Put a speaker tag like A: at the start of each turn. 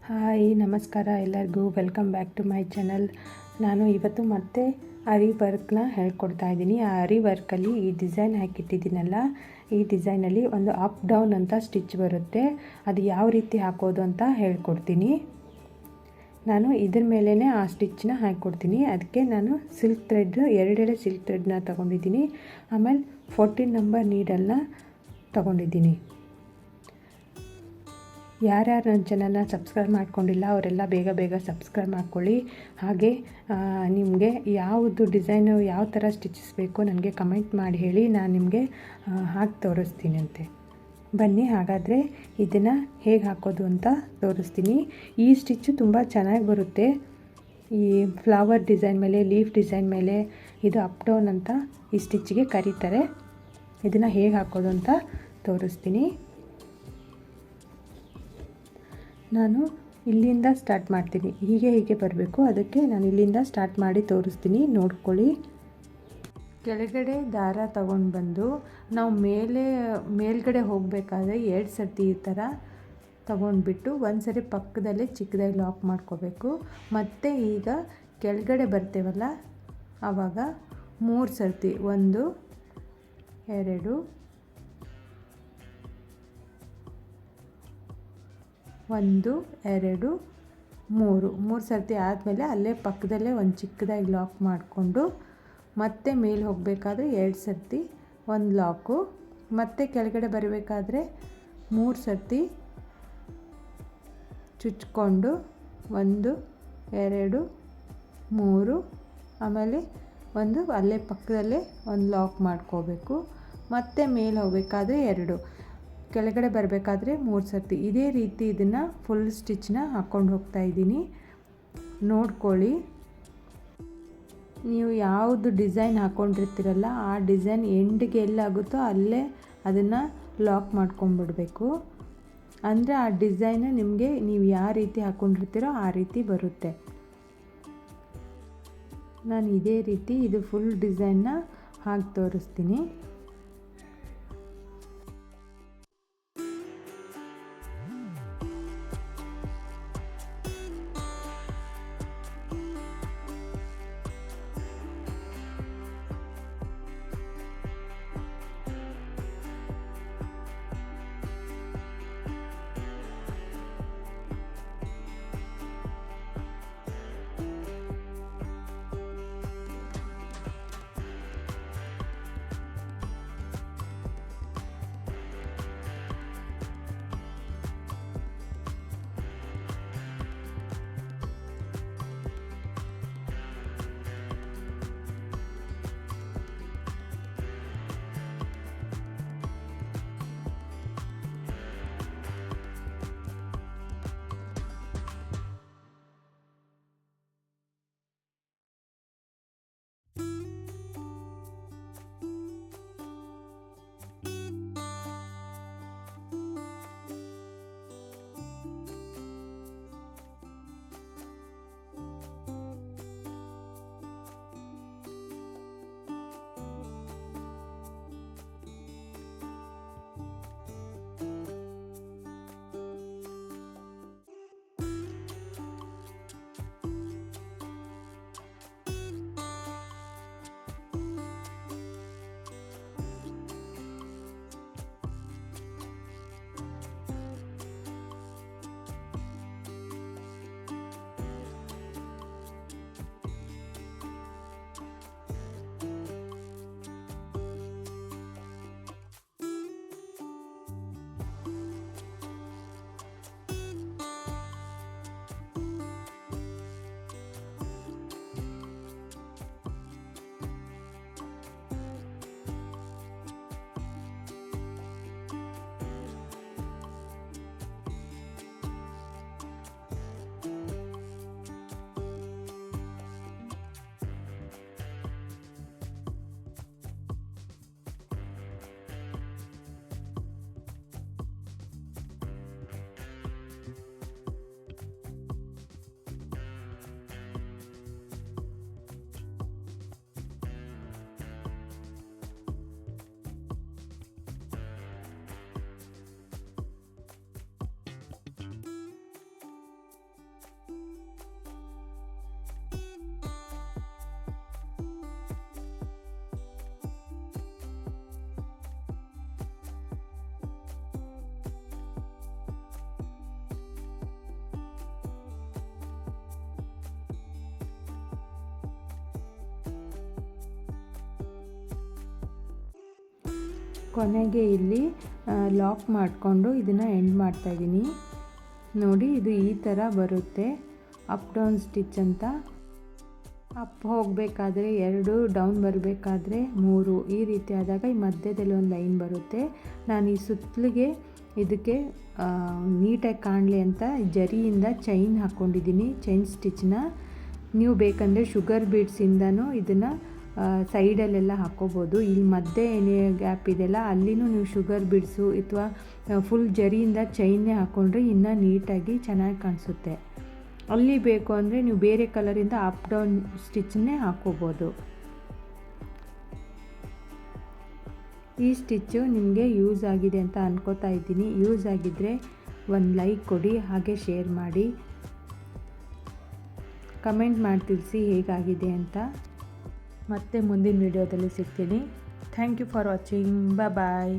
A: Hi ನಮಸ್ಕಾರ ಎಲ್ಲರಿಗೂ, welcome back to my channel. ನಾನು ಇವತ್ತು ಮತ್ತೆ ಅರಿ ವರ್ಕ್ನ ಹೇಳ್ಕೊಡ್ತಾ ಇದ್ದೀನಿ. ಆ ಅರಿ ವರ್ಕಲ್ಲಿ ಈ ಡಿಸೈನ್ ಹಾಕಿಟ್ಟಿದ್ದೀನಲ್ಲ, ಈ ಡಿಸೈನಲ್ಲಿ ಒಂದು ಅಪ್ ಡೌನ್ ಅಂತ ಸ್ಟಿಚ್ ಬರುತ್ತೆ. ಅದು ಯಾವ ರೀತಿ ಹಾಕೋದು ಅಂತ ಹೇಳ್ಕೊಡ್ತೀನಿ. ನಾನು ಇದ್ರ ಮೇಲೇ ಆ ಸ್ಟಿಚ್ನ ಹಾಕ್ಕೊಡ್ತೀನಿ. ಅದಕ್ಕೆ ನಾನು ಸಿಲ್ಕ್ ಥ್ರೆಡ್, ಎರಡೆಳೆ ಸಿಲ್ಕ್ ಥ್ರೆಡ್ನ ತೊಗೊಂಡಿದ್ದೀನಿ. ಆಮೇಲೆ 14 ನಂಬರ್ ನೀಡಲ್ನ ತೊಗೊಂಡಿದ್ದೀನಿ. ಯಾರ್ಯಾರು ನನ್ನ ಚಾನಲ್ನ ಸಬ್ಸ್ಕ್ರೈಬ್ ಮಾಡ್ಕೊಂಡಿಲ್ಲ ಅವರೆಲ್ಲ ಬೇಗ ಸಬ್ಸ್ಕ್ರೈಬ್ ಮಾಡ್ಕೊಳ್ಳಿ. ಹಾಗೆ ನಿಮಗೆ ಯಾವುದು ಡಿಸೈನು, ಯಾವ ಥರ ಸ್ಟಿಚಸ್ ಬೇಕು ನನಗೆ ಕಮೆಂಟ್ ಮಾಡಿ ಹೇಳಿ, ನಾನು ನಿಮಗೆ ಹಾಕಿ ತೋರಿಸ್ತೀನಿ ಅಂತೆ. ಬನ್ನಿ ಹಾಗಾದರೆ ಇದನ್ನು ಹೇಗೆ ಹಾಕೋದು ಅಂತ ತೋರಿಸ್ತೀನಿ. ಈ ಸ್ಟಿಚ್ಚು ತುಂಬ ಚೆನ್ನಾಗಿ ಬರುತ್ತೆ. ಈ ಫ್ಲವರ್ ಡಿಸೈನ್ ಮೇಲೆ, ಲೀಫ್ ಡಿಸೈನ್ ಮೇಲೆ ಇದು ಅಪ್ ಡೌನ್ ಅಂತ ಈ ಸ್ಟಿಚ್ಗೆ ಕರೀತಾರೆ. ಇದನ್ನು ಹೇಗೆ ಹಾಕೋದು ಅಂತ ತೋರಿಸ್ತೀನಿ. ನಾನು ಇಲ್ಲಿಂದ ಸ್ಟಾರ್ಟ್ ಮಾಡ್ತೀನಿ. ಹೀಗೆ ಬರಬೇಕು. ಅದಕ್ಕೆ ನಾನು ಇಲ್ಲಿಂದ ಸ್ಟಾರ್ಟ್ ಮಾಡಿ ತೋರಿಸ್ತೀನಿ, ನೋಡ್ಕೊಳ್ಳಿ. ಕೆಳಗಡೆ ದಾರ ತಗೊಂಡು ಬಂದು ನಾವು ಮೇಲ್ಗಡೆ ಹೋಗಬೇಕಾದ್ರೆ 2 ಸರ್ತಿ ಈ ಥರ ತಗೊಂಡ್ಬಿಟ್ಟು ಒಂದು ಸರಿ ಪಕ್ಕದಲ್ಲೇ ಚಿಕ್ಕದಾಗಿ ಲಾಕ್ ಮಾಡ್ಕೋಬೇಕು. ಮತ್ತು ಈಗ ಕೆಳಗಡೆ ಬರ್ತೇವಲ್ಲ, ಆವಾಗ 3 ಸರ್ತಿ 1 2 1 2 3 ಸರ್ತಿ ಆದಮೇಲೆ ಅಲ್ಲೇ ಪಕ್ಕದಲ್ಲೇ ಒಂದು ಚಿಕ್ಕದಾಗಿ ಲಾಕ್ ಮಾಡಿಕೊಂಡು ಮತ್ತೆ ಮೇಲೆ ಹೋಗಬೇಕಾದ್ರೆ 2 ಸರ್ತಿ ಒಂದು ಲಾಕು, ಮತ್ತು ಕೆಳಗಡೆ ಬರಬೇಕಾದ್ರೆ 3 ಸರ್ತಿ ಚುಚ್ಕೊಂಡು 1 2 3, ಆಮೇಲೆ ಒಂದು ಅಲ್ಲೇ ಪಕ್ಕದಲ್ಲೇ ಒಂದು ಲಾಕ್ ಮಾಡ್ಕೋಬೇಕು. ಮತ್ತು ಮೇಲೆ ಹೋಗಬೇಕಾದ್ರೆ 2, ಕೆಳಗಡೆ ಬರಬೇಕಾದ್ರೆ 3 ಸರ್ತಿ. ಇದೇ ರೀತಿ ಇದನ್ನು ಫುಲ್ ಸ್ಟಿಚ್ನ ಹಾಕ್ಕೊಂಡು ಹೋಗ್ತಾ ಇದ್ದೀನಿ, ನೋಡ್ಕೊಳ್ಳಿ. ನೀವು ಯಾವುದು ಡಿಸೈನ್ ಹಾಕ್ಕೊಂಡಿರ್ತೀರಲ್ಲ, ಆ ಡಿಸೈನ್ ಎಂಡ್ಗೆ ಎಲ್ಲಾಗುತ್ತೋ ಅಲ್ಲೇ ಅದನ್ನು ಲಾಕ್ ಮಾಡ್ಕೊಂಡ್ಬಿಡ್ಬೇಕು. ಅಂದರೆ ಆ ಡಿಸೈನ್ ನಿಮಗೆ ನೀವು ಯಾವ ರೀತಿ ಹಾಕ್ಕೊಂಡಿರ್ತೀರೋ ಆ ರೀತಿ ಬರುತ್ತೆ. ನಾನು ಇದೇ ರೀತಿ ಇದು ಫುಲ್ ಡಿಸೈನ್ನ ಹಾಕಿ ತೋರಿಸ್ತೀನಿ. ಕೊನೆಗೆ ಇಲ್ಲಿ ಲಾಕ್ ಮಾಡಿಕೊಂಡು ಇದನ್ನು ಎಂಡ್ ಮಾಡ್ತಾಯಿದ್ದೀನಿ. ನೋಡಿ ಇದು ಈ ಥರ ಬರುತ್ತೆ ಅಪ್ ಡೌನ್ ಸ್ಟಿಚ್ ಅಂತ. ಅಪ್ ಹೋಗಬೇಕಾದ್ರೆ 2, ಡೌನ್ ಬರಬೇಕಾದ್ರೆ 3, ಈ ರೀತಿ ಆದಾಗ ಈ ಮಧ್ಯದಲ್ಲಿ ಒಂದು ಲೈನ್ ಬರುತ್ತೆ. ನಾನು ಈ ಸುತ್ತಲಿಗೆ ಇದಕ್ಕೆ ನೀಟಾಗಿ ಕಾಣಲಿ ಅಂತ ಜರಿಯಿಂದ ಚೈನ್ ಹಾಕ್ಕೊಂಡಿದ್ದೀನಿ, ಚೈನ್ ಸ್ಟಿಚ್ನ. ನೀವು ಬೇಕಂದರೆ ಶುಗರ್ ಬೀಡ್ಸಿಂದನೂ ಇದನ್ನು ಸೈಡಲ್ಲೆಲ್ಲ ಹಾಕ್ಕೋಬೋದು. ಇಲ್ಲಿ ಮಧ್ಯೆ ಏನೇ ಗ್ಯಾಪ್ ಇದೆಯಲ್ಲ ಅಲ್ಲಿನೂ ನೀವು ಶುಗರ್ ಬೀಡ್ಸು ಅಥವಾ ಫುಲ್ ಜರಿಯಿಂದ ಚೈನ್ನೇ ಹಾಕ್ಕೊಂಡ್ರೆ ಇನ್ನೂ ನೀಟಾಗಿ ಚೆನ್ನಾಗಿ ಕಾಣಿಸುತ್ತೆ. ಅಲ್ಲಿ ಬೇಕು ಅಂದರೆ ನೀವು ಬೇರೆ ಕಲರಿಂದ ಅಪ್ ಡೌನ್ ಸ್ಟಿಚ್ಚನ್ನೇ ಹಾಕ್ಕೋಬೋದು. ಈ ಸ್ಟಿಚ್ಚು ನಿಮಗೆ ಯೂಸ್ ಆಗಿದೆ ಅಂತ ಅನ್ಕೋತಾ ಇದ್ದೀನಿ. ಯೂಸ್ ಆಗಿದ್ದರೆ ಒಂದು ಲೈಕ್ ಕೊಡಿ, ಹಾಗೆ ಶೇರ್ ಮಾಡಿ, ಕಮೆಂಟ್ ಮಾಡಿ ತಿಳಿಸಿ ಹೇಗಾಗಿದೆ ಅಂತ. ಮತ್ತೆ ಮುಂದಿನ ವಿಡಿಯೋದಲ್ಲಿ ಸಿಗ್ತೀನಿ. Thank you for watching. Bye.